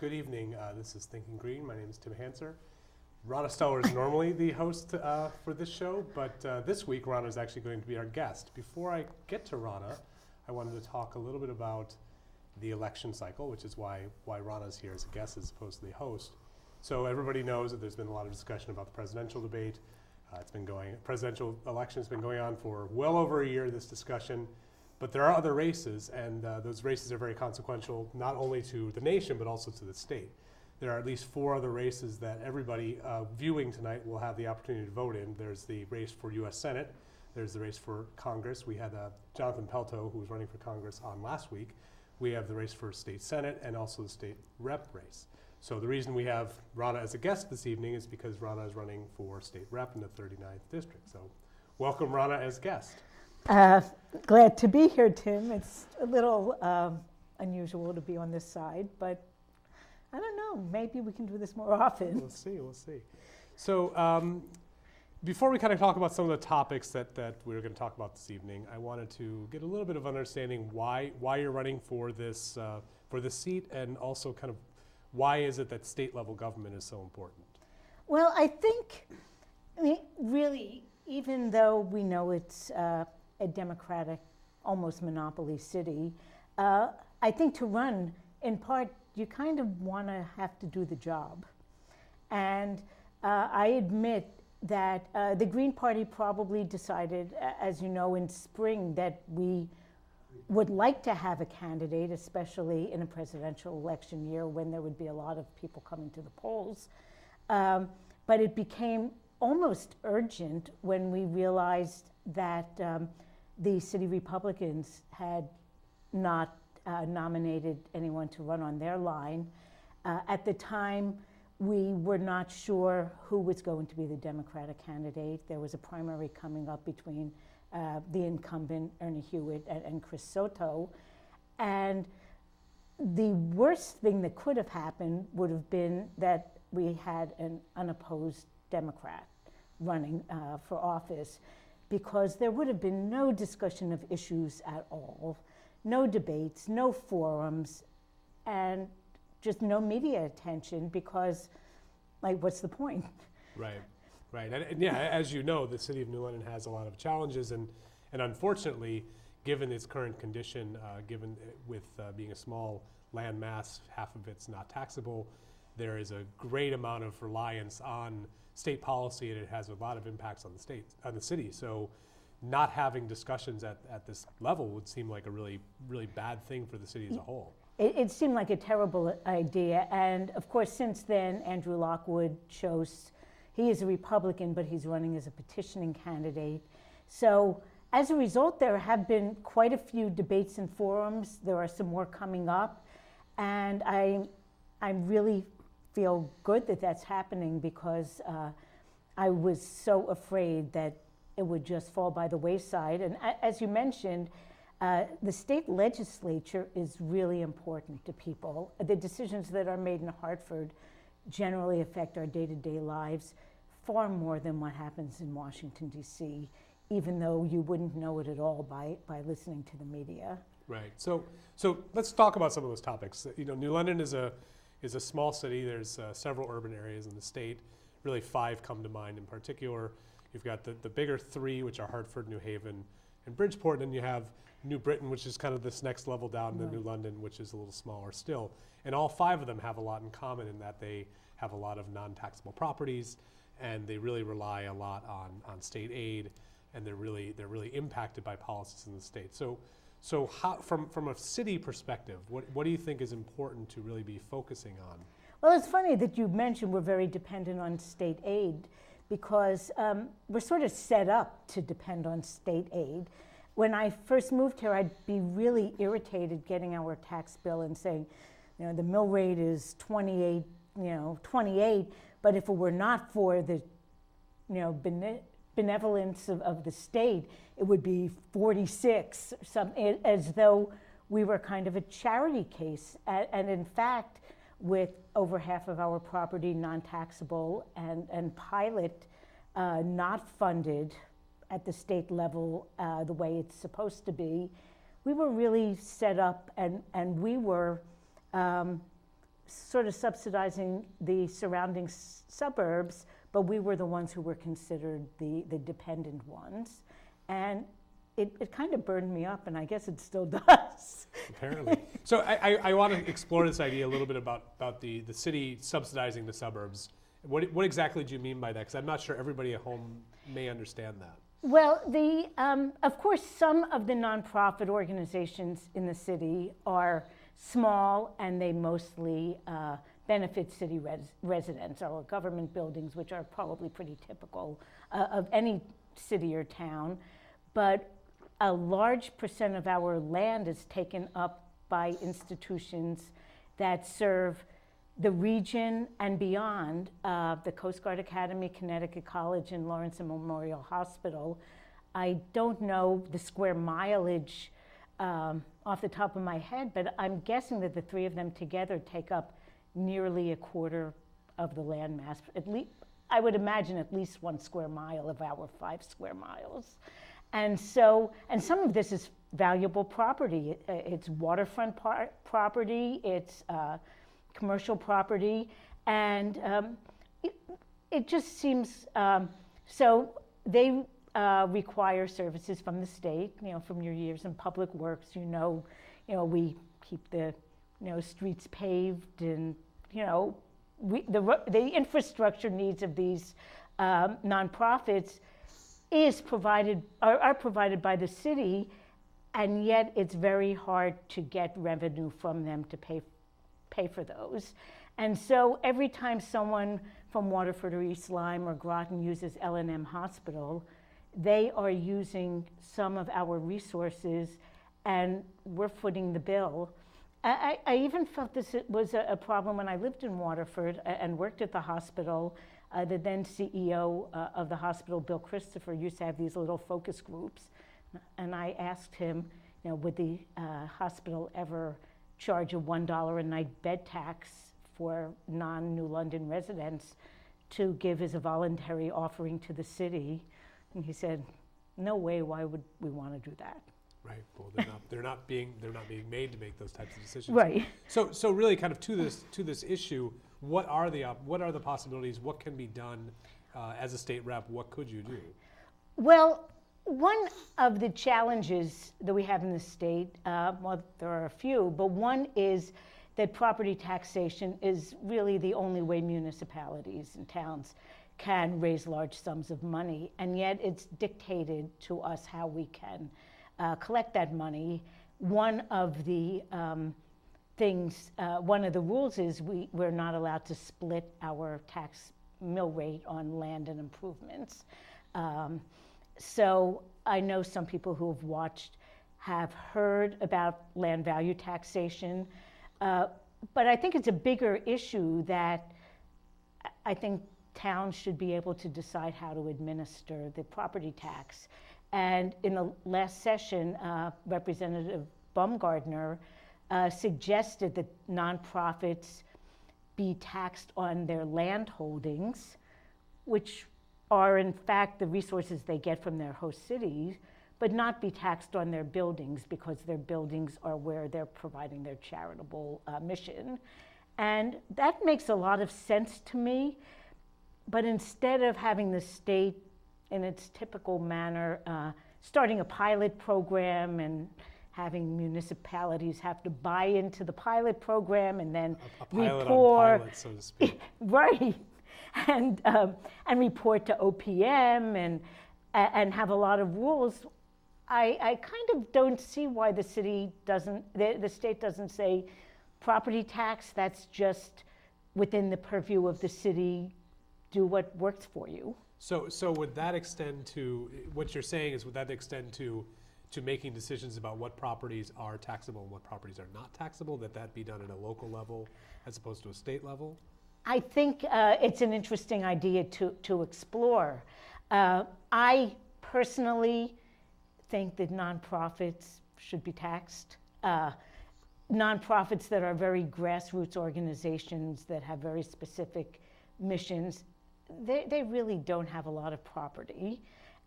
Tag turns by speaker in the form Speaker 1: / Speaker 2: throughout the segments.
Speaker 1: Good evening. This is Thinking Green. My name is Tim Hanser. Ronna Steller is normally the host for this show, but this week Ronna is actually going to be our guest. Before I get to Ronna, I wanted to talk a little bit about the election cycle, which is why Ronna is here as a guest as opposed to the host. So everybody knows that there's been a lot of discussion about the presidential debate. Presidential election has been going on for well over a year, this discussion. But there are other races, and those races are very consequential, not only to the nation, but also to the state. There are at least 4 other races that everybody viewing tonight will have the opportunity to vote in. There's the race for U.S. Senate. There's the race for Congress. We had Jonathan Pelto, who was running for Congress, on last week. We have the race for state Senate and also the state rep race. So the reason we have Ronna as a guest this evening is because Ronna is running for state rep in the 39th district. So welcome, Ronna, as guest.
Speaker 2: Glad to be here, Tim. It's a little unusual to be on this side, but I don't know, maybe we can do this more often.
Speaker 1: We'll see. So before we kind of talk about some of the topics that we're going to talk about this evening, I wanted to get a little bit of understanding why you're running for this seat, and also kind of why is it that state level government is so important?
Speaker 2: Well, I mean, really, even though we know it's a Democratic, almost monopoly city, I think to run, in part, you kind of want to have to do the job. And I admit that the Green Party probably decided, as you know, in spring, that we would like to have a candidate, especially in a presidential election year when there would be a lot of people coming to the polls. But it became almost urgent when we realized that the city Republicans had not nominated anyone to run on their line. At the time, we were not sure who was going to be the Democratic candidate. There was a primary coming up between the incumbent, Ernie Hewitt, and Chris Soto. And the worst thing that could have happened would have been that we had an unopposed Democrat running for office, because there would have been no discussion of issues at all, no debates, no forums, and just no media attention, because, like, what's the point?
Speaker 1: Right. And yeah, as you know, the city of New London has a lot of challenges, and unfortunately, given its current condition, being a small land mass, half of it's not taxable, there is a great amount of reliance on state policy, and it has a lot of impacts on the city. So not having discussions at this level would seem like a really, really bad thing for the city as a whole.
Speaker 2: It seemed like a terrible idea. And of course, since then, Andrew Lockwood he is a Republican, but he's running as a petitioning candidate. So as a result, there have been quite a few debates and forums. There are some more coming up. And I really feel good that that's happening, because I was so afraid that it would just fall by the wayside. And as you mentioned, the state legislature is really important to people. The decisions that are made in Hartford generally affect our day-to-day lives far more than what happens in Washington, D.C., even though you wouldn't know it at all by listening to the media.
Speaker 1: Right. So let's talk about some of those topics. You know, New London is a small city. There's several urban areas in the state. Really 5 come to mind in particular. You've got the bigger 3, which are Hartford, New Haven, and Bridgeport. And then you have New Britain, which is kind of this next level down to New London, which is a little smaller still. And all 5 of them have a lot in common in that they have a lot of non-taxable properties, and they really rely a lot on state aid, and they're really impacted by policies in the state. So how, from a city perspective, what do you think is important to really be focusing on?
Speaker 2: Well, it's funny that you mentioned we're very dependent on state aid, because we're sort of set up to depend on state aid. When I first moved here, I'd be really irritated getting our tax bill and saying, you know, the mill rate is 28, but if it were not for the, benevolence of the state, it would be 46, as though we were kind of a charity case. And in fact, with over half of our property non-taxable and pilot not funded at the state level the way it's supposed to be, we were really set up, and we were sort of subsidizing the surrounding suburbs, but we were the ones who were considered the dependent ones. And it kind of burned me up, and I guess it still does.
Speaker 1: Apparently. So I want to explore this idea a little bit about the city subsidizing the suburbs. What exactly do you mean by that? Because I'm not sure everybody at home may understand that.
Speaker 2: Well, of course, some of the nonprofit organizations in the city are small, and they mostly benefit city residents or government buildings, which are probably pretty typical of any city or town. But a large percent of our land is taken up by institutions that serve the region and beyond, the Coast Guard Academy, Connecticut College, and Lawrence and Memorial Hospital. I don't know the square mileage off the top of my head, but I'm guessing that the three of them together take up nearly a quarter of the land mass. At least, I would imagine at least 1 square mile of our 5 square miles. And some of this is valuable property. It's waterfront property, it's commercial property, and it just seems, so they require services from the state, from your years in public works, we keep the, streets paved, and, the infrastructure needs of these nonprofits are provided by the city, and yet it's very hard to get revenue from them to pay for those. And so every time someone from Waterford or East Lyme or Groton uses L&M Hospital, they are using some of our resources, and we're footing the bill. I even felt this was a problem when I lived in Waterford and worked at the hospital. The then CEO of the hospital, Bill Christopher, used to have these little focus groups. And I asked him, would the hospital ever charge a $1 a night bed tax for non-New London residents to give as a voluntary offering to the city? And he said, no way, why would we want to do that?
Speaker 1: Right. Well, they're not being made to make those types of decisions.
Speaker 2: Right.
Speaker 1: So really, kind of to this issue, what are the possibilities? What can be done as a state rep? What could you do?
Speaker 2: Well, one of the challenges that we have in the state, well, there are a few, but one is that property taxation is really the only way municipalities and towns can raise large sums of money, and yet it's dictated to us how we can collect that money. One of the one of the rules is we're not allowed to split our tax mill rate on land and improvements. So I know some people who have watched have heard about land value taxation, but I think it's a bigger issue that I think towns should be able to decide how to administer the property tax. And in the last session, Representative Baumgardner suggested that nonprofits be taxed on their land holdings, which are in fact the resources they get from their host cities, but not be taxed on their buildings, because their buildings are where they're providing their charitable mission. And that makes a lot of sense to me, but instead of having the state in its typical manner starting a pilot program and having municipalities have to buy into the pilot program and then
Speaker 1: a pilot
Speaker 2: report,
Speaker 1: on pilot, so to speak.
Speaker 2: Right, and report to OPM and have a lot of rules. I kind of don't see why the state doesn't say property tax, that's just within the purview of the city, do what works for you.
Speaker 1: So would that extend to, what you're saying is, would that extend to making decisions about what properties are taxable and what properties are not taxable, that be done at a local level as opposed to a state level?
Speaker 2: I think it's an interesting idea to explore. I personally think that nonprofits should be taxed. Nonprofits that are very grassroots organizations that have very specific missions, they really don't have a lot of property.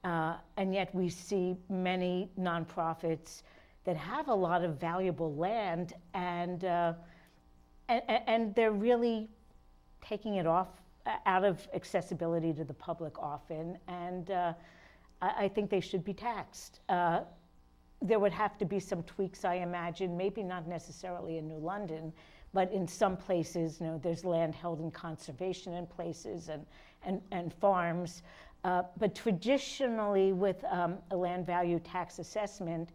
Speaker 2: And yet we see many nonprofits that have a lot of valuable land, and and they're really taking it off out of accessibility to the public often, and I think they should be taxed. There would have to be some tweaks, I imagine, maybe not necessarily in New London, but in some places, there's land held in conservation in places and farms. But traditionally with a land value tax assessment,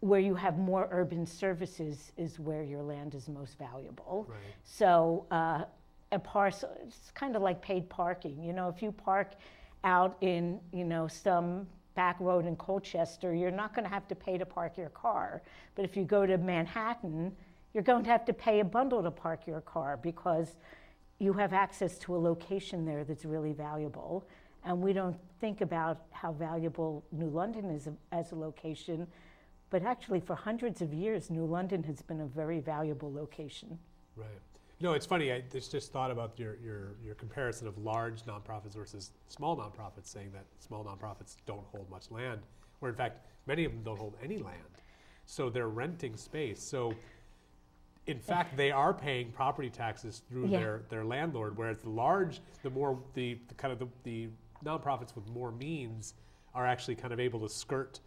Speaker 2: where you have more urban services is where your land is most valuable.
Speaker 1: Right.
Speaker 2: So a parcel, it's kind of like paid parking. If you park out in, some back road in Colchester, you're not going to have to pay to park your car. But if you go to Manhattan, you're going to have to pay a bundle to park your car because you have access to a location there that's really valuable. And we don't think about how valuable New London is as a location, but actually for hundreds of years, New London has been a very valuable location.
Speaker 1: Right. It's funny, I just thought about your comparison of large nonprofits versus small nonprofits, saying that small nonprofits don't hold much land, where in fact, many of them don't hold any land. So they're renting space. So in fact, they are paying property taxes through their landlord, whereas the nonprofits with more means are actually kind of able to skirt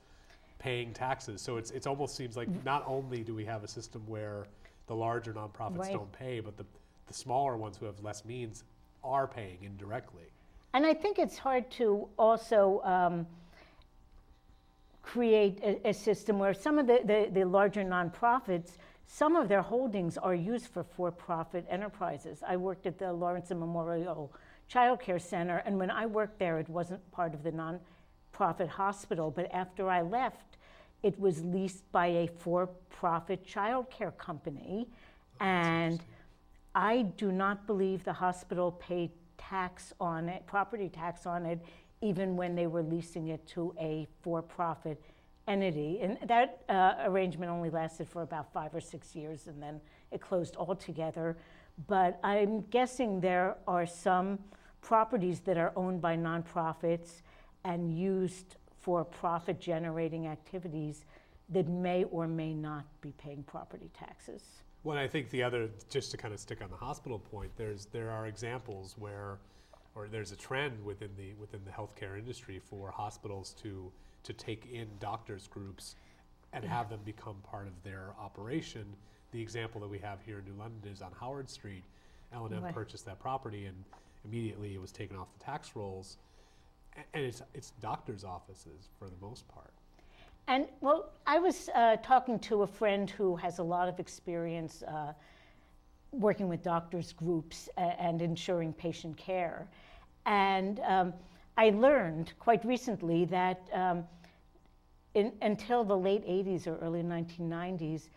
Speaker 1: paying taxes. So it's almost seems like not only do we have a system where the larger nonprofits don't pay, but the smaller ones who have less means are paying indirectly.
Speaker 2: And I think it's hard to also create a system where some of the larger nonprofits, some of their holdings are used for-profit enterprises. I worked at the Lawrence and Memorial Child Care Center, and when I worked there, it wasn't part of the nonprofit hospital, but after I left, it was leased by a for-profit child care company, and I do not believe the hospital paid tax on it, property tax on it, even when they were leasing it to a for-profit entity. And that arrangement only lasted for about 5 or 6 years, and then it closed altogether. But I'm guessing there are some properties that are owned by nonprofits and used for profit generating activities that may or may not be paying property taxes.
Speaker 1: Well, I think the other, just to kind of stick on the hospital point, there are examples where, or there's a trend within the healthcare industry for hospitals to take in doctors groups and have them become part of their operation. The example that we have here in New London is on Howard Street. L&M purchased that property, and immediately it was taken off the tax rolls. And it's doctors' offices for the most part.
Speaker 2: And well, I was talking to a friend who has a lot of experience working with doctors' groups and ensuring patient care. And I learned quite recently that until the late 80s or early 1990s,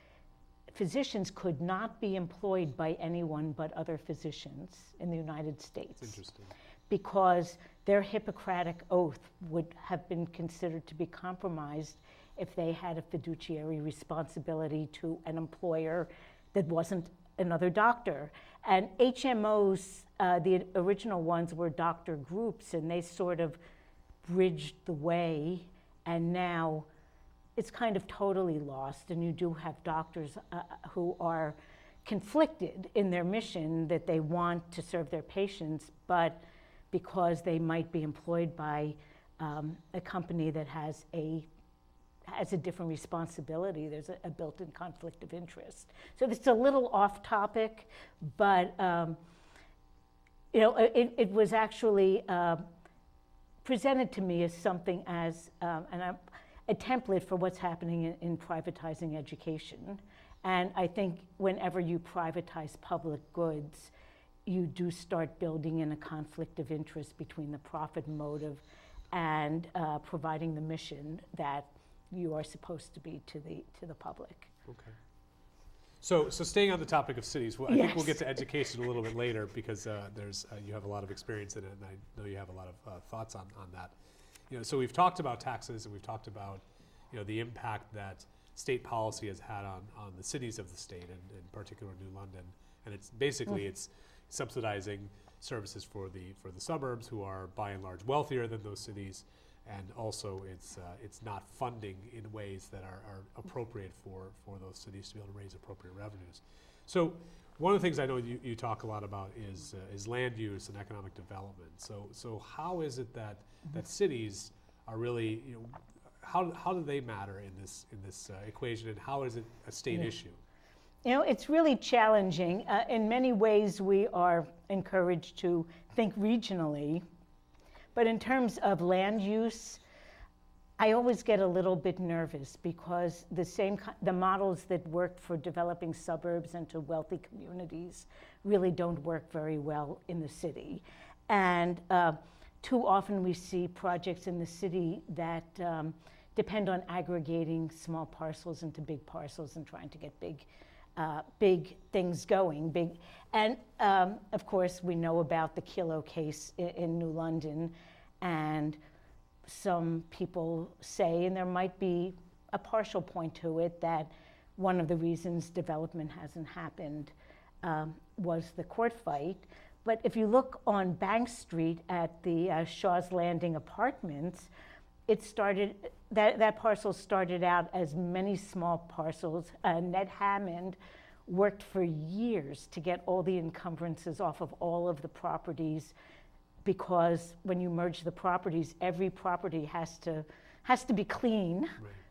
Speaker 2: physicians could not be employed by anyone but other physicians in the United States.
Speaker 1: That's interesting.
Speaker 2: Because their Hippocratic oath would have been considered to be compromised if they had a fiduciary responsibility to an employer that wasn't another doctor. And HMOs, the original ones were doctor groups, and they sort of bridged the way, and now it's kind of totally lost, and you do have doctors who are conflicted in their mission that they want to serve their patients, but because they might be employed by a company that has a different responsibility, there's a built-in conflict of interest. So it's a little off topic, but it was actually presented to me as something as a template for what's happening in privatizing education. And I think whenever you privatize public goods, you do start building in a conflict of interest between the profit motive and providing the mission that you are supposed to be to the public.
Speaker 1: Okay. So staying on the topic of cities, I think we'll get to education a little bit later because you have a lot of experience in it, and I know you have a lot of thoughts on that. So we've talked about taxes, and we've talked about the impact that state policy has had on the cities of the state, and in particular New London, and it's basically it's subsidizing services for the suburbs, who are by and large wealthier than those cities, and also it's not funding in ways that are appropriate for those cities to be able to raise appropriate revenues. So One of the things I know you talk a lot about is land use and economic development. So how is it that cities are really, how do they matter in this equation, and how is it a state issue?
Speaker 2: It's really challenging. In many ways, we are encouraged to think regionally, but in terms of land use, I always get a little bit nervous because the models that work for developing suburbs and to wealthy communities really don't work very well in the city. And too often we see projects in the city that depend on aggregating small parcels into big parcels and trying to get big things going. And of course, we know about the Kilo case in New London, and some people say, and there might be a partial point to it, that one of the reasons development hasn't happened was the court fight. But if you look on Bank Street at the Shaw's Landing apartments, that parcel started out as many small parcels. Ned Hammond worked for years to get all the encumbrances off of all of the properties, because when you merge the properties, every property has to be clean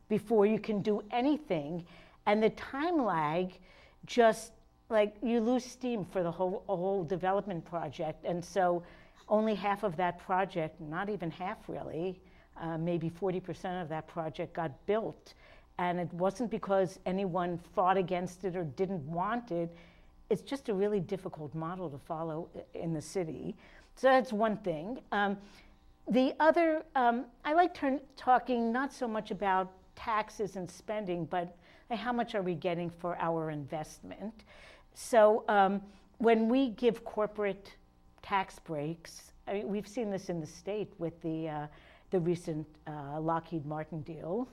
Speaker 2: before you can do anything. And the time lag, just like you lose steam for the whole development project. And so only half of that project, not even half really, maybe 40% of that project got built. And it wasn't because anyone fought against it or didn't want it. It's just a really difficult model to follow in the city. So that's one thing. The other, I like talking not so much about taxes and spending, but how much are we getting for our investment? So when we give corporate tax breaks, we've seen this in the state with the recent Lockheed Martin deal,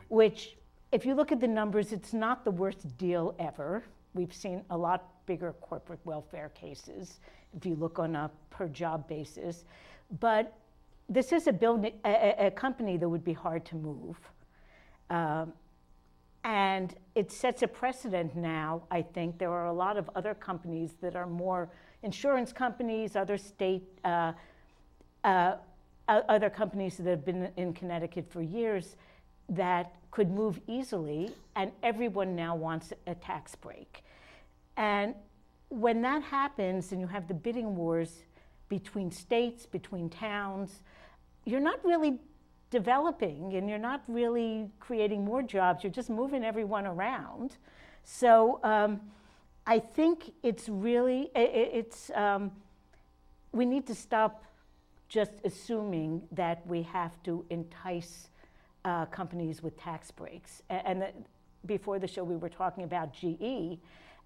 Speaker 2: which, if you look at the numbers, it's not the worst deal ever. We've seen a lot bigger corporate welfare cases if you look on a per job basis. But this is a company that would be hard to move. And it sets a precedent now. I think there are a lot of other companies that are more insurance companies, other state, other companies that have been in Connecticut for years that could move easily, and everyone now wants a tax break. And when that happens and you have the bidding wars between states, between towns, you're not really developing and you're not really creating more jobs, you're just moving everyone around. So I think it's really, we need to stop just assuming that we have to entice companies with tax breaks. And before the show we were talking about GE,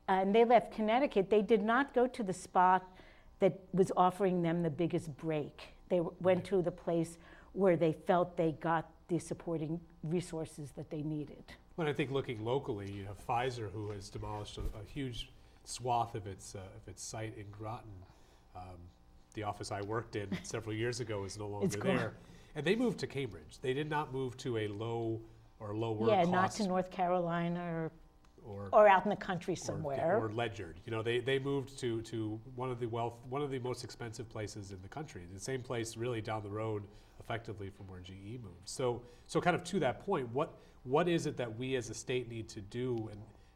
Speaker 2: and they left Connecticut. They did not go to the spot that was offering them the biggest break. They went to the place where they felt they got the supporting resources that they needed.
Speaker 1: Well, I think looking locally, you have Pfizer, who has demolished a huge swath of its site in Groton. The office I worked in several years ago is no longer there. And they moved to Cambridge. They did not move to a lower cost.
Speaker 2: Not to North Carolina or out in the country somewhere.
Speaker 1: Or Ledyard. They moved to one of the most expensive places in the country. The same place really down the road, effectively, from where GE moved. So kind of to that point, what is it that we as a state need to do,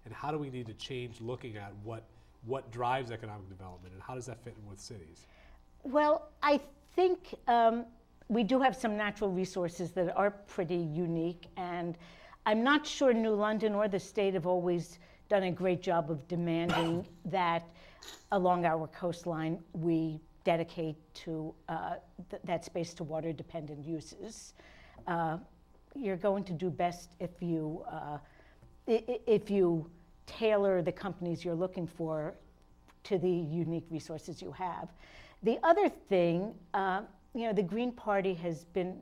Speaker 1: and how do we need to change looking at what drives economic development, and how does that fit in with cities?
Speaker 2: Well, I think we do have some natural resources that are pretty unique, and I'm not sure New London or the state have always done a great job of demanding that along our coastline we dedicate to that space to water-dependent uses. You're going to do best if you tailor the companies you're looking for to the unique resources you have. The other thing, the Green Party has been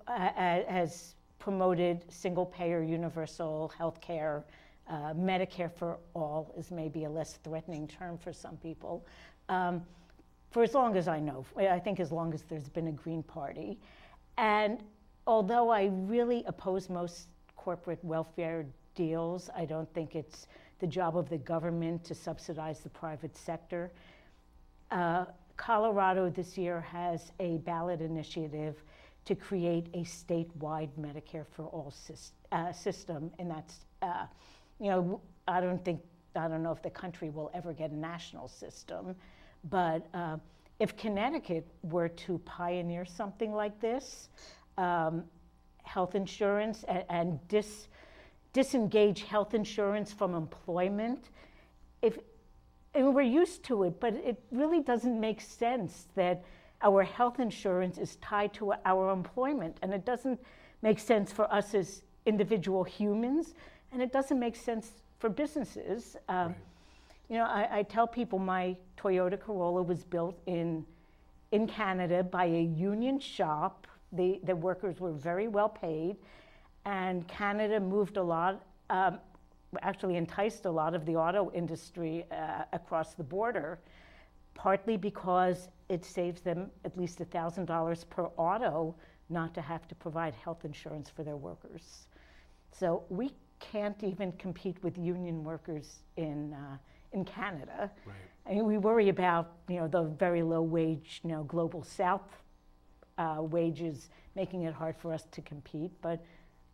Speaker 2: has promoted single-payer universal health care. Medicare for all is maybe a less threatening term for some people. For as long as I know, I think as long as there's been a Green Party. And although I really oppose most corporate welfare deals, I don't think it's the job of the government to subsidize the private sector. Colorado this year has a ballot initiative to create a statewide Medicare for all system, and that's, I don't know if the country will ever get a national system, but if Connecticut were to pioneer something like this, health insurance and disengage health insurance from employment, and we're used to it, but it really doesn't make sense that our health insurance is tied to our employment, and it doesn't make sense for us as individual humans, and it doesn't make sense for businesses.
Speaker 1: Right.
Speaker 2: I tell people my Toyota Corolla was built in Canada by a union shop. The workers were very well paid, and Canada moved a lot, actually enticed a lot of the auto industry across the border, partly because it saves them at least $1,000 per auto not to have to provide health insurance for their workers. So we can't even compete with union workers in Canada.
Speaker 1: Right.
Speaker 2: I mean, we worry about the very low wage, global South wages making it hard for us to compete, but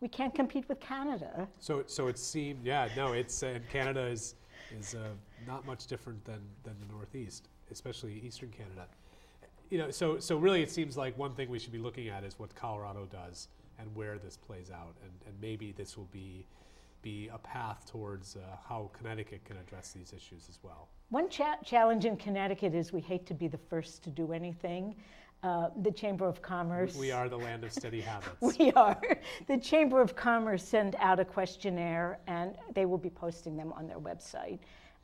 Speaker 2: we can't compete with Canada.
Speaker 1: So it seemed, it's Canada is not much different than the Northeast, especially Eastern Canada. So really it seems like one thing we should be looking at is what Colorado does and where this plays out, and maybe this will be a path towards how Connecticut can address these issues as well.
Speaker 2: One challenge in Connecticut is we hate to be the first to do anything. The Chamber of Commerce.
Speaker 1: We are the land of steady habits.
Speaker 2: We are. The Chamber of Commerce sent out a questionnaire, and they will be posting them on their website.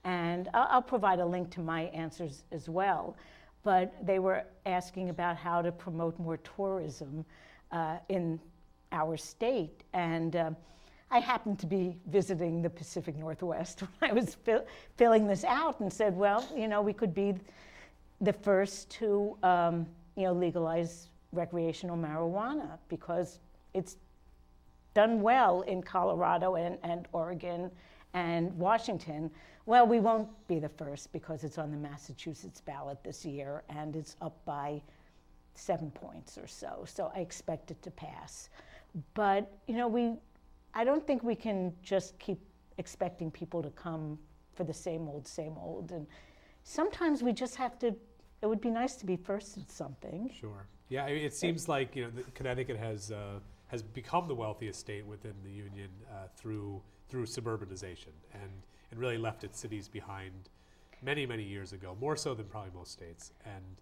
Speaker 2: And I'll provide a link to my answers as well. But they were asking about how to promote more tourism in our state. And I happened to be visiting the Pacific Northwest when I was filling this out, and said, well, we could be the first to legalize recreational marijuana because it's done well in Colorado and Oregon and Washington. Well, we won't be the first because it's on the Massachusetts ballot this year, and it's up by 7 points or so. So I expect it to pass. But I don't think we can just keep expecting people to come for the same old. And sometimes we just have to. It would be nice to be first at something.
Speaker 1: Sure. Yeah, it seems like Connecticut has become the wealthiest state within the union through suburbanization and really left its cities behind many years ago, more so than probably most states. And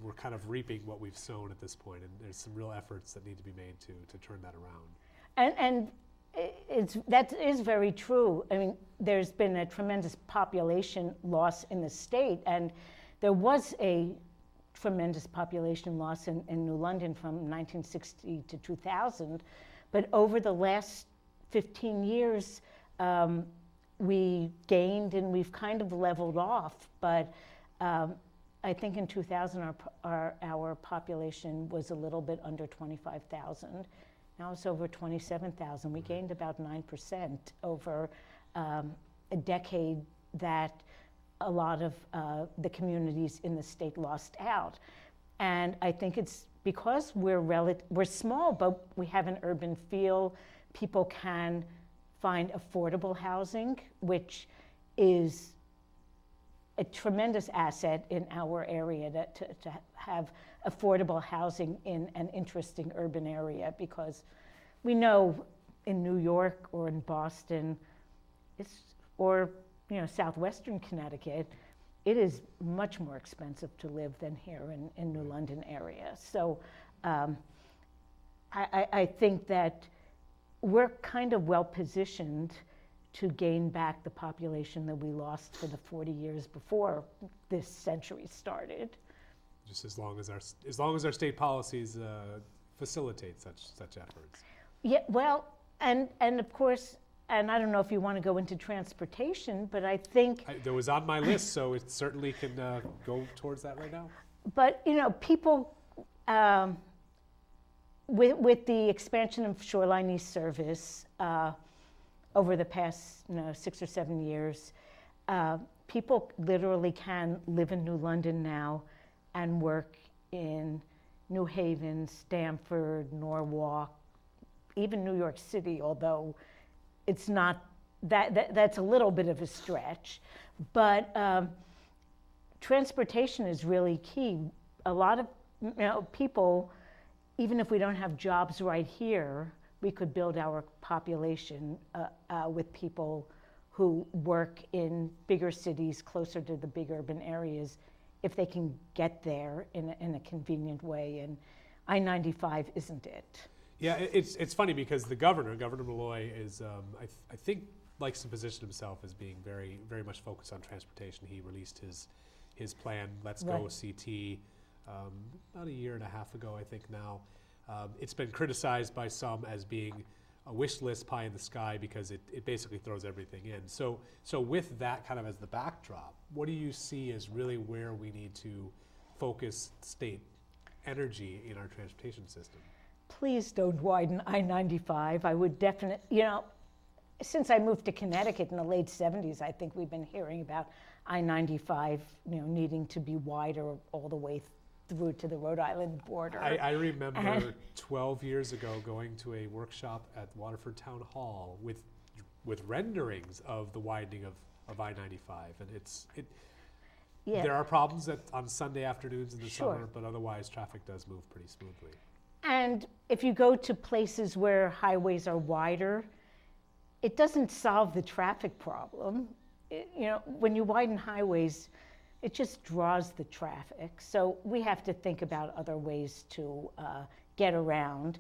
Speaker 1: we're kind of reaping what we've sown at this point, and there's some real efforts that need to be made to turn that around.
Speaker 2: And that is very true. I mean, there's been a tremendous population loss in the state, and there was a tremendous population loss in New London from 1960 to 2000, but over the last 15 years, we gained and we've kind of leveled off. But I think in 2000, our population was a little bit under 25,000. Now it's over 27,000. We gained about 9% over a decade that a lot of the communities in the state lost out. And I think it's because we're small, but we have an urban feel. People can find affordable housing, which is a tremendous asset in our area to have affordable housing in an interesting urban area, because we know in New York or in Boston, or southwestern Connecticut, it is much more expensive to live than here in New London area. So I think that we're kind of well positioned to gain back the population that we lost for the 40 years before this century started.
Speaker 1: Just as long as our state policies facilitate such efforts.
Speaker 2: Yeah, well, and of course, and I don't know if you want to go into transportation, but I think
Speaker 1: that was on my list, so it certainly can go towards that right now.
Speaker 2: But people, with the expansion of Shoreline East Service, over the past 6 or 7 years. People literally can live in New London now and work in New Haven, Stamford, Norwalk, even New York City, although it's not, that's a little bit of a stretch. But transportation is really key. A lot of people, even if we don't have jobs right here, we could build our population with people who work in bigger cities closer to the big urban areas if they can get there in a convenient way. And I-95 isn't it.
Speaker 1: Yeah, it's funny because the Governor Malloy, is, I think, likes to position himself as being very, very much focused on transportation. He released his plan, Let's Go CT, about a year and a half ago, I think now. It's been criticized by some as being a wish list pie in the sky because it basically throws everything in. So with that kind of as the backdrop, what do you see as really where we need to focus state energy in our transportation system?
Speaker 2: Please don't widen I-95. I would definitely, since I moved to Connecticut in the late 70s, I think we've been hearing about I-95, needing to be wider all the way through to the Rhode Island border.
Speaker 1: I remember 12 years ago going to a workshop at Waterford Town Hall with renderings of the widening of I-95, and there are problems on Sunday afternoons in the summer, but otherwise traffic does move pretty smoothly.
Speaker 2: And if you go to places where highways are wider, it doesn't solve the traffic problem. When you widen highways, it just draws the traffic. So we have to think about other ways to get around.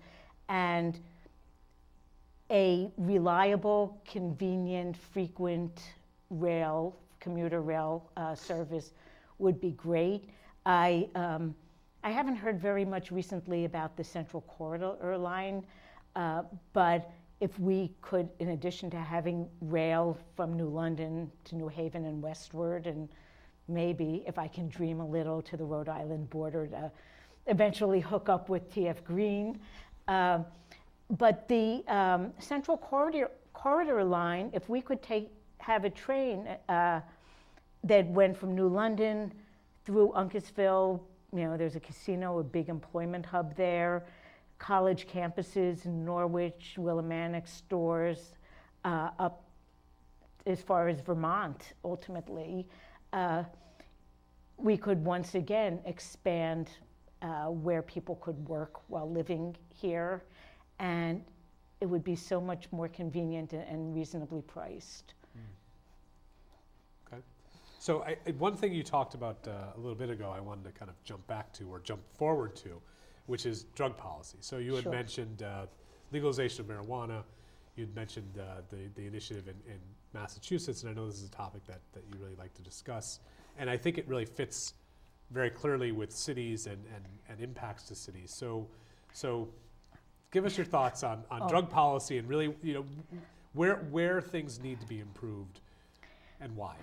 Speaker 2: And a reliable, convenient, frequent commuter rail service would be great. I haven't heard very much recently about the Central Corridor line, but if we could, in addition to having rail from New London to New Haven and westward, and maybe, if I can dream a little, to the Rhode Island border to eventually hook up with TF Green. But the Central Corridor line, if we could have a train that went from New London through Uncasville, there's a casino, a big employment hub there, college campuses in Norwich, Willimantic, stores, up as far as Vermont, ultimately. We could once again expand where people could work while living here, and it would be so much more convenient and reasonably priced.
Speaker 1: Okay. So one thing you talked about a little bit ago, I wanted to kind of jump back to, or jump forward to, which is drug policy. So you had mentioned legalization of marijuana. You'd mentioned the initiative in Massachusetts, and I know this is a topic that you really like to discuss. And I think it really fits very clearly with cities and impacts to cities. So give us your thoughts on drug policy and really, where things need to be improved and why.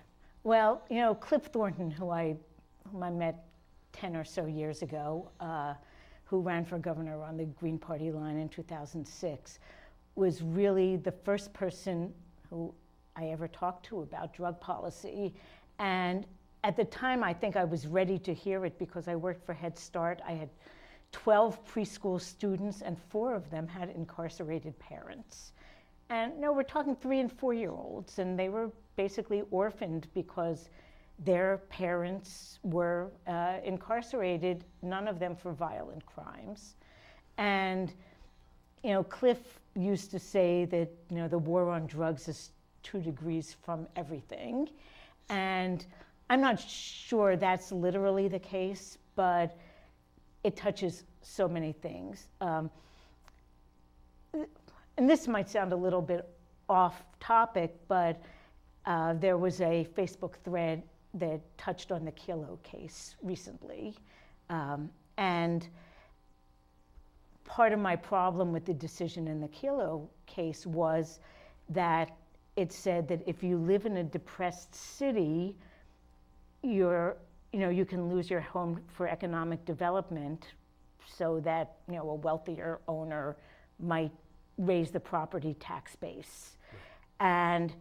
Speaker 2: Well, Cliff Thornton, whom I met 10 or so years ago, who ran for governor on the Green Party line in 2006, was really the first person who I ever talked to about drug policy. And at the time, I think I was ready to hear it because I worked for Head Start. I had 12 preschool students, and 4 of them had incarcerated parents. And we're talking 3- and 4-year-olds, and they were basically orphaned because their parents were incarcerated, none of them for violent crimes. And Cliff used to say that the war on drugs is 2 degrees from everything. And I'm not sure that's literally the case, but it touches so many things. And this might sound a little bit off topic, but there was a Facebook thread that touched on the Kilo case recently. And part of my problem with the decision in the Kilo case was that it said that if you live in a depressed city, you can lose your home for economic development, so that a wealthier owner might raise the property tax base. And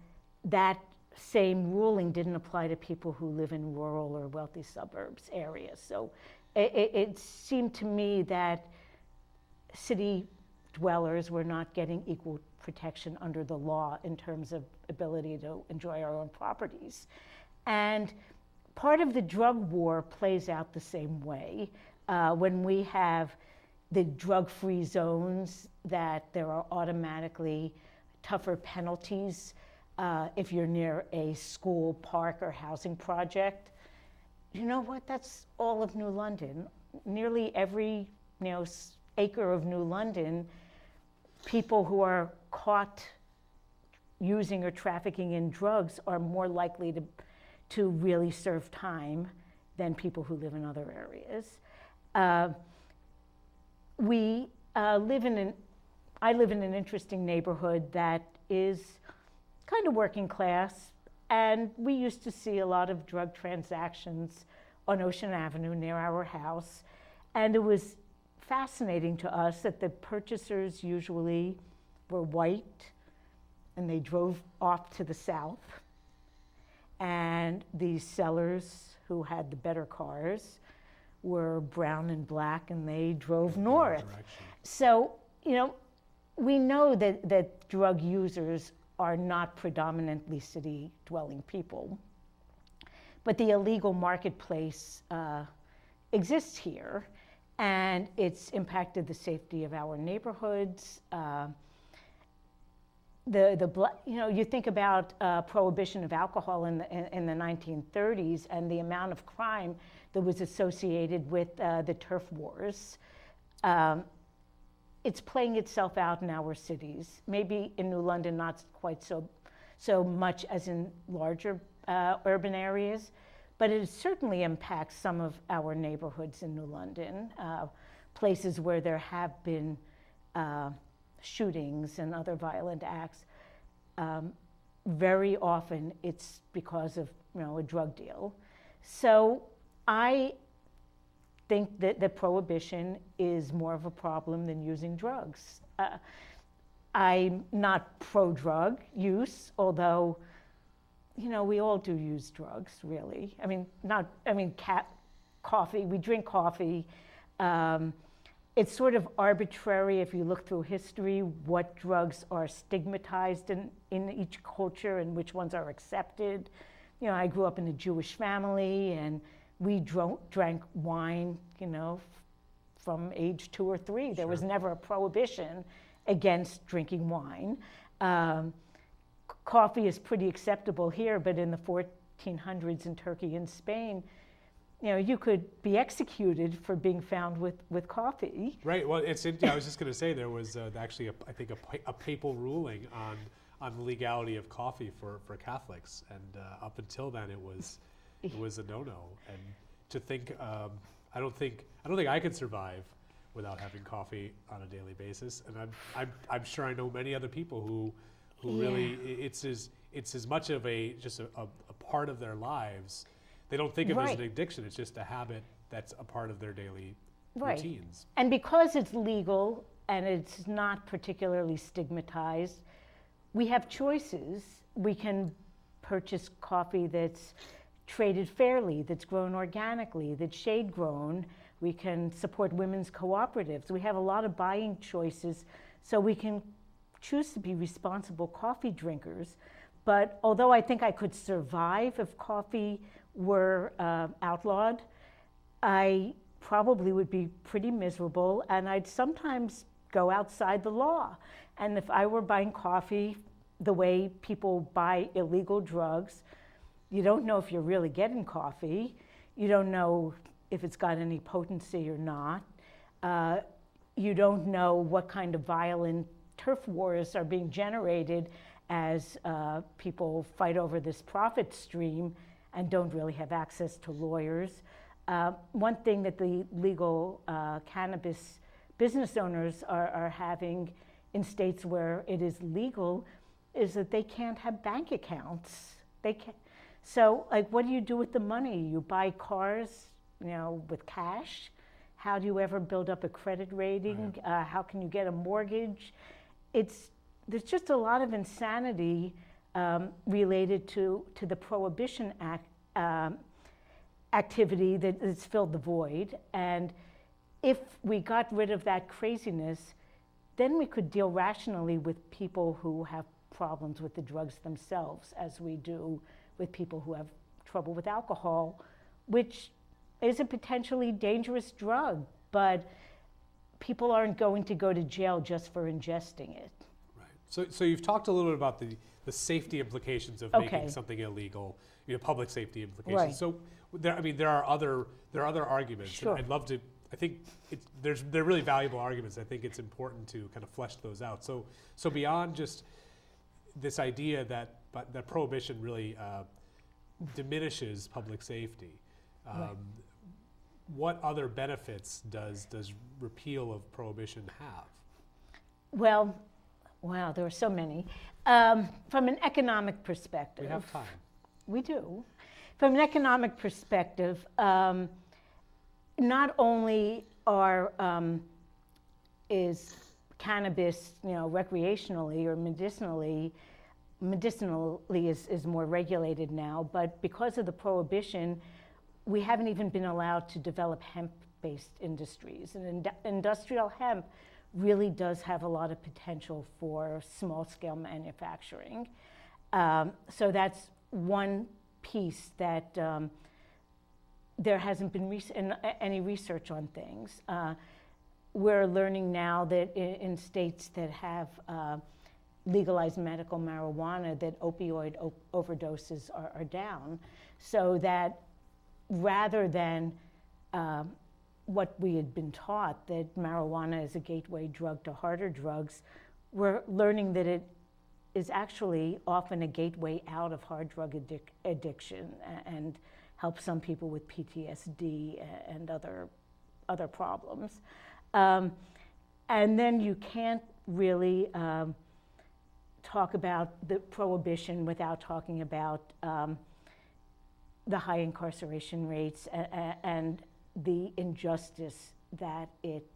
Speaker 2: that same ruling didn't apply to people who live in rural or wealthy suburbs areas. So it seemed to me that city dwellers were not getting equal protection under the law in terms of ability to enjoy our own properties. And part of the drug war plays out the same way. When we have the drug-free zones, that there are automatically tougher penalties if you're near a school, park, or housing project. You know what? That's all of New London. Nearly every acre of New London, people who are caught using or trafficking in drugs are more likely to really serve time than people who live in other areas. I live in an interesting neighborhood that is kind of working class, and we used to see a lot of drug transactions on Ocean Avenue near our house, and it was fascinating to us that the purchasers usually were white and they drove off to the south, and the sellers who had the better cars were brown and black and they drove north. So, we know that drug users are not predominantly city dwelling people, but the illegal marketplace exists here, and it's impacted the safety of our neighborhoods. You think about prohibition of alcohol in the 1930s and the amount of crime that was associated with the turf wars. It's playing itself out in our cities. Maybe in New London, not quite so much as in larger urban areas, but it certainly impacts some of our neighborhoods in New London, places where there have been shootings and other violent acts. Very often it's because of a drug deal. So I think that the prohibition is more of a problem than using drugs. I'm not pro-drug use, although we all do use drugs, really. Coffee, we drink coffee. It's sort of arbitrary if you look through history what drugs are stigmatized in each culture and which ones are accepted. I grew up in a Jewish family, and we drank wine, from age 2 or 3. There was never a prohibition against drinking wine. Coffee is pretty acceptable here, but in the 1400s in Turkey and Spain, you could be executed for being found with coffee.
Speaker 1: Right. Well, I was just going to say there was actually a papal ruling on the legality of coffee for Catholics, and up until then it was a no-no. And to think, I don't think I could survive without having coffee on a daily basis. And I'm sure I know many other people who really it's as much of just a part of their lives. They don't think of it as an addiction. It's just a habit that's a part of their daily routines.
Speaker 2: And because it's legal and it's not particularly stigmatized, we have choices. We can purchase coffee that's traded fairly, that's grown organically, that's shade grown. We can support women's cooperatives. We have a lot of buying choices, so we can choose to be responsible coffee drinkers. But although I think I could survive if coffee were outlawed, I probably would be pretty miserable, and I'd sometimes go outside the law. And if I were buying coffee the way people buy illegal drugs, you don't know if you're really getting coffee. You don't know if it's got any potency or not. You don't know what kind of violent turf wars are being generated as people fight over this profit stream and don't really have access to lawyers. One thing that the legal cannabis business owners are having in states where it is legal is that they can't have bank accounts. They can't. So, what do you do with the money? You buy cars, with cash. How do you ever build up a credit rating? How can you get a mortgage? There's just a lot of insanity related to the Prohibition Act activity that's filled the void. And if we got rid of that craziness, then we could deal rationally with people who have problems with the drugs themselves, as we do with people who have trouble with alcohol, which is a potentially dangerous drug, but people aren't going to go to jail just for ingesting it.
Speaker 1: Right. So you've talked a little bit about the safety implications of making something illegal, public safety implications.
Speaker 2: Right.
Speaker 1: So there are other arguments.
Speaker 2: Sure.
Speaker 1: And I'd love to. I think they're really valuable arguments. I think it's important to kind of flesh those out. So beyond just this idea that prohibition really diminishes public safety,
Speaker 2: Right.
Speaker 1: what other benefits does repeal of prohibition have?
Speaker 2: Well, wow, there are so many. From an economic perspective.
Speaker 1: We have time.
Speaker 2: We do. From an economic perspective, not only is cannabis, recreationally or medicinally is more regulated now, but because of the prohibition, we haven't even been allowed to develop hemp-based industries. And industrial hemp really does have a lot of potential for small-scale manufacturing. So that's one piece that there hasn't been any research on things. We're learning now that in states that have legalized medical marijuana, that opioid overdoses are down. So that rather than what we had been taught, that marijuana is a gateway drug to harder drugs, we're learning that it is actually often a gateway out of hard drug addiction and helps some people with PTSD and other problems. And then you can't really talk about the prohibition without talking about the high incarceration rates and the injustice that it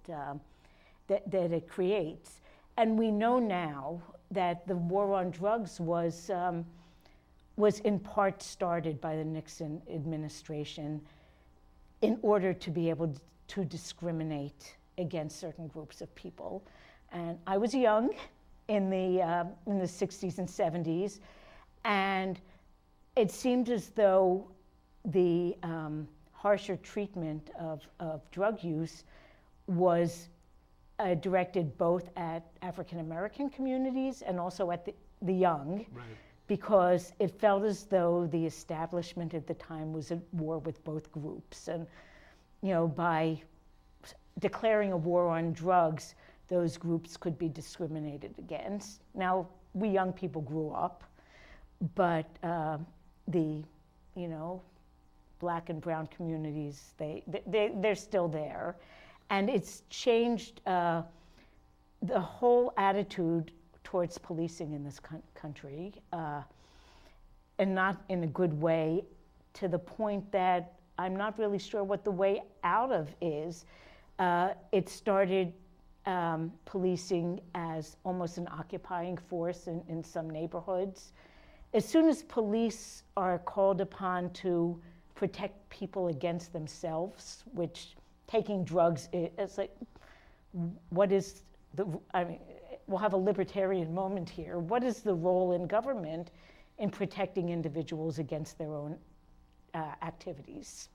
Speaker 2: creates. And we know now that the war on drugs was in part started by the Nixon administration in order to be able to discriminate against certain groups of people. And I was young in the 60s and 70s, and it seemed as though the harsher treatment of drug use was directed both at African American communities and also at the young,
Speaker 1: Right.
Speaker 2: because it felt as though the establishment at the time was at war with both groups. And by declaring a war on drugs, those groups could be discriminated against. Now, we young people grew up, but the Black and brown communities, they're still there. And it's changed the whole attitude towards policing in this country, and not in a good way, to the point that I'm not really sure what the way out of is. It started policing as almost an occupying force in some neighborhoods. As soon as police are called upon to protect people against themselves, which taking drugs, it's like, what is we'll have a libertarian moment here. What is the role in government in protecting individuals against their own activities?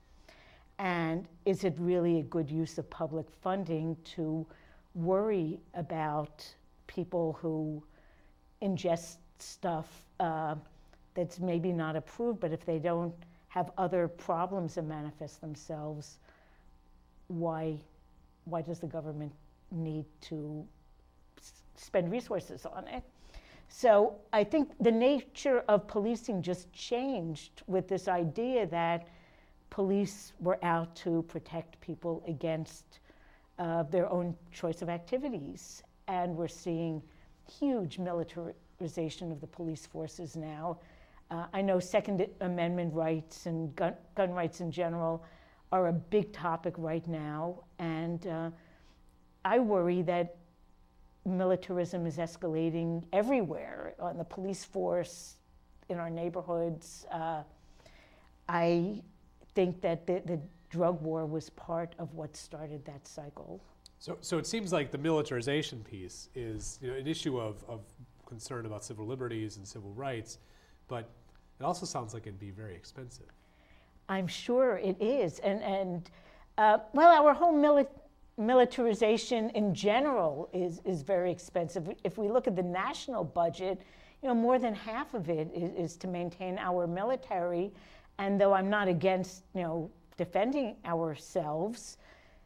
Speaker 2: And is it really a good use of public funding to worry about people who ingest stuff that's maybe not approved, but if they don't have other problems that manifest themselves, why does the government need to spend resources on it? So I think the nature of policing just changed with this idea that police were out to protect people against their own choice of activities. And we're seeing huge militarization of the police forces now. I know Second Amendment rights and gun rights in general are a big topic right now. And I worry that militarism is escalating everywhere, on the police force, in our neighborhoods. I think that the drug war was part of what started that cycle.
Speaker 1: So it seems like the militarization piece is an issue of concern about civil liberties and civil rights, but it also sounds like it'd be very expensive.
Speaker 2: I'm sure it is, and our whole militarization in general is very expensive. If we look at the national budget, more than half of it is to maintain our military. And though I'm not against, defending ourselves,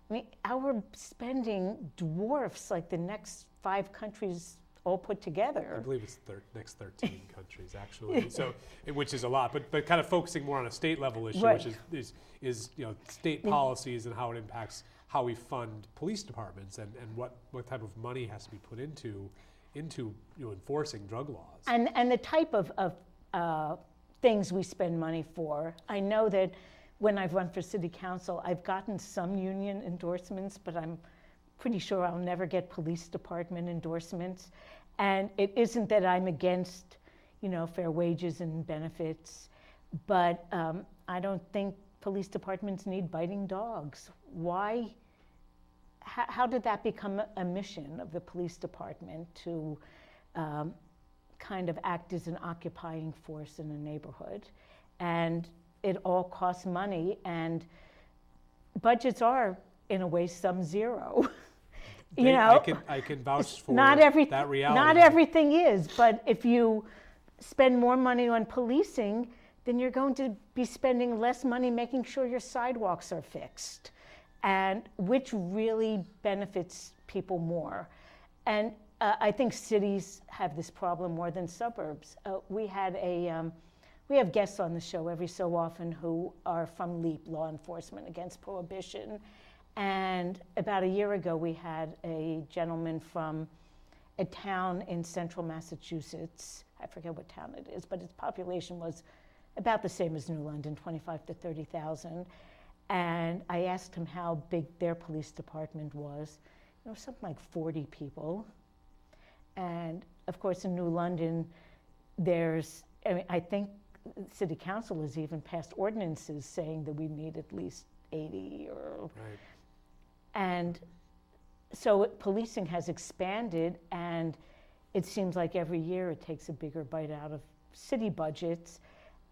Speaker 2: I mean, our spending dwarfs like the next 5 countries all put together.
Speaker 1: I believe it's next 13 countries, actually. So, which is a lot, but kind of focusing more on a state level issue,
Speaker 2: right.
Speaker 1: which is state policies and how it impacts how we fund police departments and what type of money has to be put into enforcing drug laws.
Speaker 2: And the type of things we spend money for. I know that when I've run for city council, I've gotten some union endorsements, but I'm pretty sure I'll never get police department endorsements. And it isn't that I'm against, fair wages and benefits, but I don't think police departments need biting dogs. Why? How did that become a mission of the police department to kind of act as an occupying force in a neighborhood? And it all costs money, and budgets are, in a way, some zero.
Speaker 1: I can vouch for that reality.
Speaker 2: Not everything is, but if you spend more money on policing, then you're going to be spending less money making sure your sidewalks are fixed, and which really benefits people more. And I think cities have this problem more than suburbs. We have guests on the show every so often who are from LEAP, Law Enforcement Against Prohibition. And about a year ago, we had a gentleman from a town in central Massachusetts. I forget what town it is, but its population was about the same as New London, 25 to 30,000. And I asked him how big their police department was. Something like 40 people. And of course, in New London, I think City Council has even passed ordinances saying that we need at least 80 or.
Speaker 1: Right.
Speaker 2: And so policing has expanded, and it seems like every year it takes a bigger bite out of city budgets.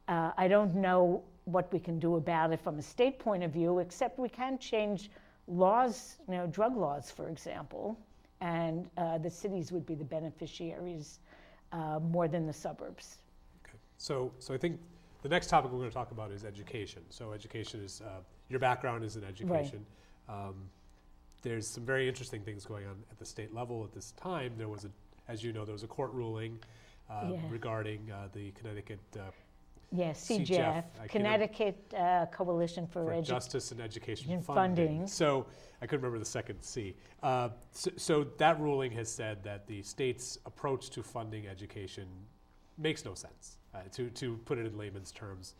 Speaker 2: I don't know what we can do about it from a state point of view, except we can change laws, drug laws, for example, and the cities would be the beneficiaries more than the suburbs.
Speaker 1: Okay. So I think the next topic we're going to talk about is education. So education is, your background is in education. Right. There's some very interesting things going on at the state level at this time. There was as you know, there was a court ruling regarding the Connecticut
Speaker 2: CJEF, Connecticut Coalition for
Speaker 1: Justice and Education Funding. So I couldn't remember the second C. So that ruling has said that the state's approach to funding education makes no sense. To put it in layman's terms,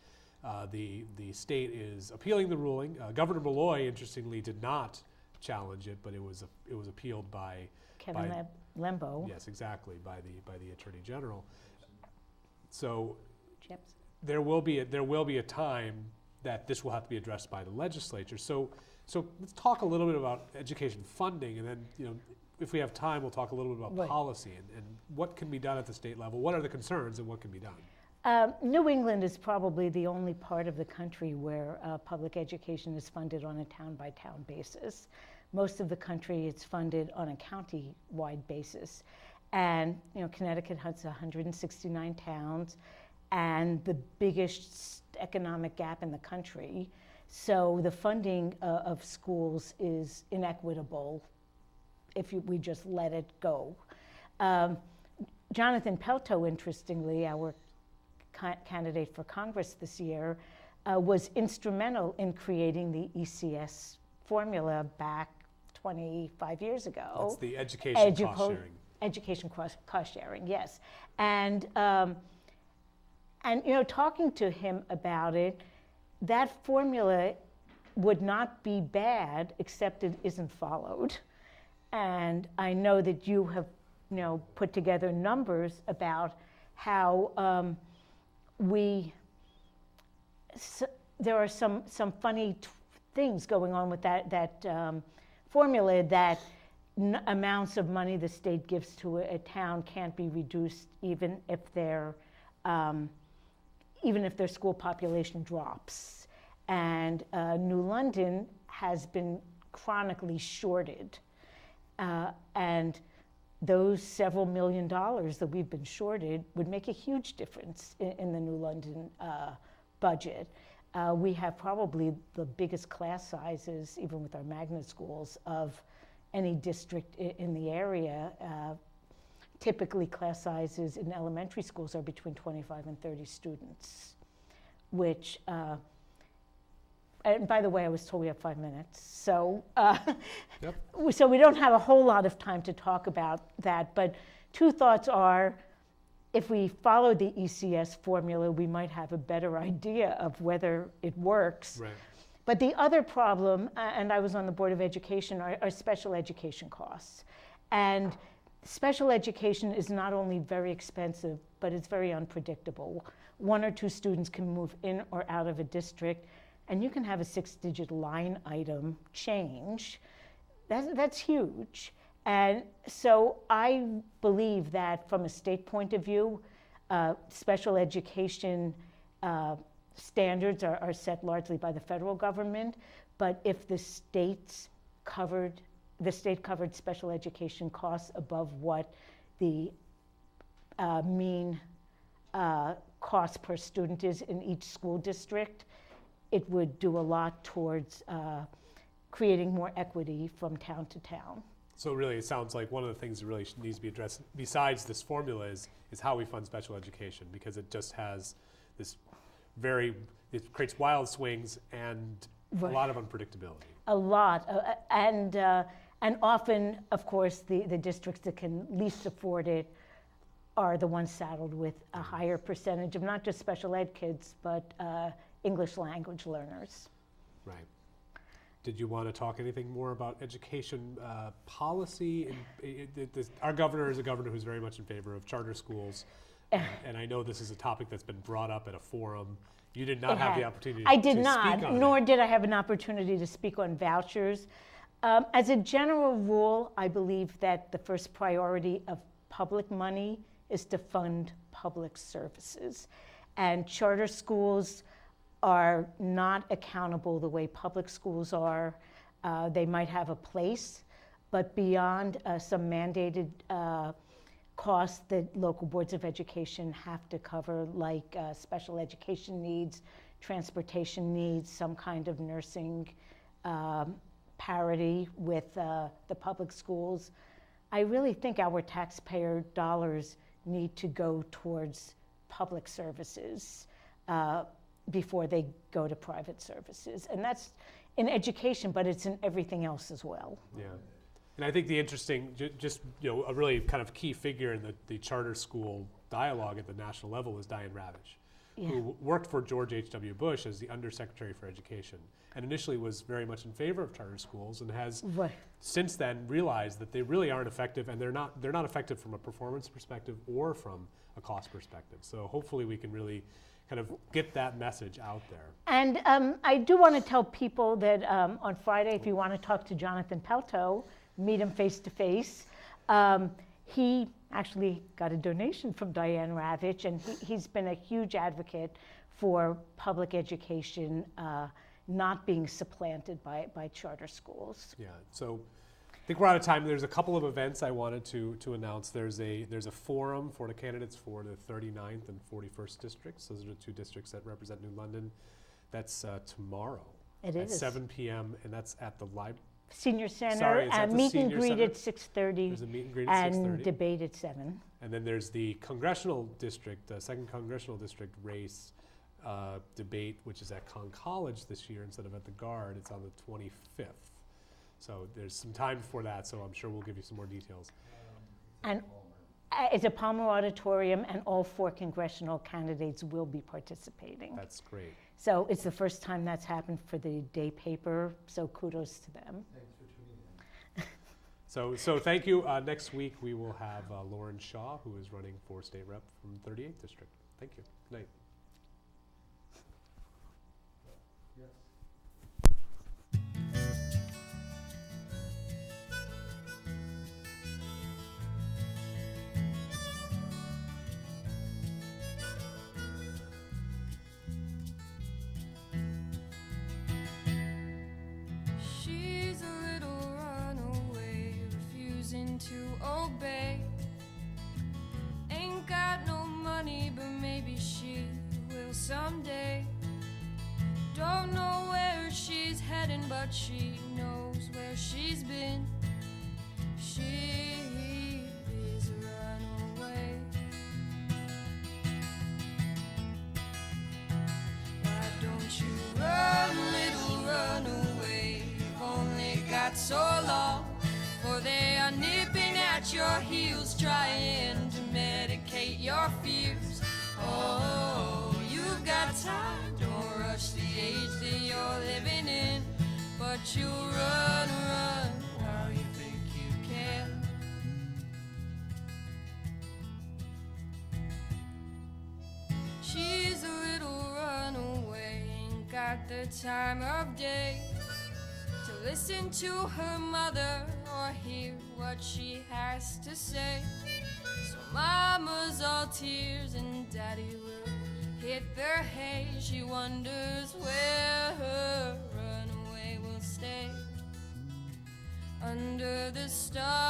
Speaker 1: the state is appealing the ruling. Governor Malloy, interestingly, did not challenge it, but it was appealed by
Speaker 2: Kevin Lembo.
Speaker 1: Yes, exactly, by the Attorney General. So there will be a time that this will have to be addressed by the legislature. So let's talk a little bit about education funding, and then if we have time, we'll talk a little bit about policy and what can be done at the state level. What are the concerns and what can be done?
Speaker 2: New England is probably the only part of the country where public education is funded on a town-by-town basis. Most of the country, it's funded on a county-wide basis. And Connecticut has 169 towns and the biggest economic gap in the country. So the funding of schools is inequitable if we just let it go. Jonathan Pelto, interestingly, our candidate for Congress this year, was instrumental in creating the ECS formula back 25 years ago.
Speaker 1: That's the education cost sharing.
Speaker 2: Education cost sharing, yes. And talking to him about it, that formula would not be bad, except it isn't followed. And I know that you have, put together numbers about how there are some funny things going on with that formula, that amounts of money the state gives to a town can't be reduced even if their school population drops. And New London has been chronically shorted, and those several $1 million that we've been shorted would make a huge difference in the New London budget. We have probably the biggest class sizes, even with our magnet schools, of any district in the area. Typically, class sizes in elementary schools are between 25 and 30 students, which, and by the way, I was told we have 5 minutes. So,
Speaker 1: Yep.
Speaker 2: so we don't have a whole lot of time to talk about that, but two thoughts are, if we follow the ECS formula, we might have a better idea of whether it works.
Speaker 1: Right.
Speaker 2: But the other problem, and I was on the Board of Education, are special education costs. And special education is not only very expensive, but it's very unpredictable. 1 or 2 students can move in or out of a district, and you can have a 6-digit line item change. That's huge. And so I believe that from a state point of view, special education standards are set largely by the federal government, but if the state covered special education costs above what the mean cost per student is in each school district, it would do a lot towards creating more equity from town to town.
Speaker 1: So really, it sounds like one of the things that really needs to be addressed, besides this formula, is how we fund special education, because it just has this it creates wild swings and a lot of unpredictability.
Speaker 2: A lot, and often, of course, the districts that can least afford it are the ones saddled with a higher percentage of not just special ed kids, but English language learners.
Speaker 1: Right. Did you want to talk anything more about education policy? Our governor is a governor who's very much in favor of charter schools, and I know this is a topic that's been brought up at a forum. You did not have the opportunity to speak on it.
Speaker 2: I did not, nor did I have an opportunity to speak on vouchers. As a general rule, I believe that the first priority of public money is to fund public services. And charter schools are not accountable the way public schools are. They might have a place, but beyond some mandated costs that local boards of education have to cover, like special education needs, transportation needs, some kind of nursing parity with the public schools, I really think our taxpayer dollars need to go towards public services before they go to private services. And that's in education, but it's in everything else as well.
Speaker 1: Yeah. And I think the interesting, a really kind of key figure in the charter school dialogue at the national level is Diane Ravitch, who worked for George H.W. Bush as the Undersecretary for Education, and initially was very much in favor of charter schools, and has since then realized that they really aren't effective, and they're not effective from a performance perspective or from a cost perspective. So hopefully we can really kind of get that message out there.
Speaker 2: And I do want to tell people that on Friday, if you want to talk to Jonathan Pelto, meet him face to face. He actually got a donation from Diane Ravitch, and he's been a huge advocate for public education not being supplanted by charter schools.
Speaker 1: Yeah, so I think we're out of time. There's a couple of events I wanted to announce. There's a forum for the candidates for the 39th and 41st districts. Those are the 2 districts that represent New London. That's tomorrow at 7 p.m. and that's at the
Speaker 2: Senior Center.
Speaker 1: Sorry, it's at the
Speaker 2: meet and
Speaker 1: Senior
Speaker 2: greet
Speaker 1: Center.
Speaker 2: at 6:30.
Speaker 1: There's a meet and greet at 6:30.
Speaker 2: And debate at 7.
Speaker 1: And then there's the congressional district, 2nd congressional district race debate, which is at Conn College this year instead of at the Guard. It's on the 25th. So there's some time before that, so I'm sure we'll give you some more details.
Speaker 2: And it's a Palmer Auditorium, and all 4 congressional candidates will be participating.
Speaker 1: That's great.
Speaker 2: So it's the first time that's happened for the day paper, so kudos to them.
Speaker 3: Thanks for tuning in.
Speaker 1: So thank you. Next week we will have Lauren Shaw, who is running for state rep from 38th District. Thank you. Good night.
Speaker 4: She's a little runaway, refusing to obey. Ain't got no money, but maybe she will someday. Don't know where she's heading, but she knows where she's been. She is a runaway. Why don't you run, little runaway? You've only got so long, for they are nipping at your heels, trying to medicate your fears. Oh, you've got time, don't rush the age that you're living in, but you'll run, run while you think you can. She's a little runaway, ain't got the time of day to listen to her mother or hear what she has to say. So mama's all tears and daddy will hit their hay. She wonders where her runaway will stay. Under the stars